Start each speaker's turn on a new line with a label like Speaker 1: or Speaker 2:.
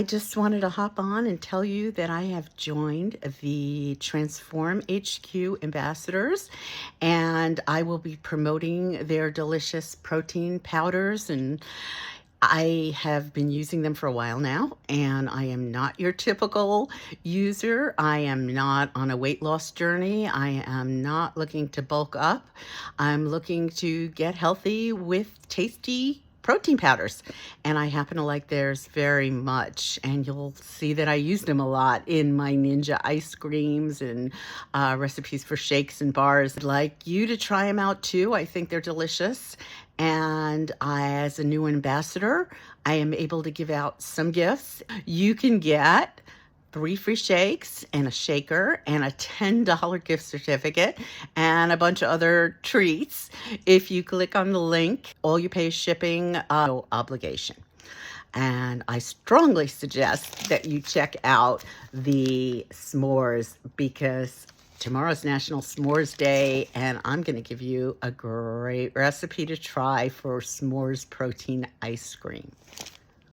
Speaker 1: I just wanted to hop on and tell you that I have joined the TransformHQ ambassadors, and I will be promoting their delicious protein powders. And I have been using them for a while now, and I am not your typical user. I am not on a weight loss journey. I am not looking to bulk up. I'm looking to get healthy with tasty protein powders, and I happen to like theirs very much, and you'll see that I use them a lot in my Ninja ice creams and recipes for shakes and bars. I'd like you to try them out too. I think they're delicious, and as a new ambassador, I am able to give out some gifts. You can get 3 free shakes and a shaker and a $10 gift certificate and a bunch of other treats if you click on the link. All you pay is shipping, no obligation. And I strongly suggest that you check out the s'mores, because tomorrow's National S'mores Day, and I'm going to give you a great recipe to try for s'mores protein ice cream.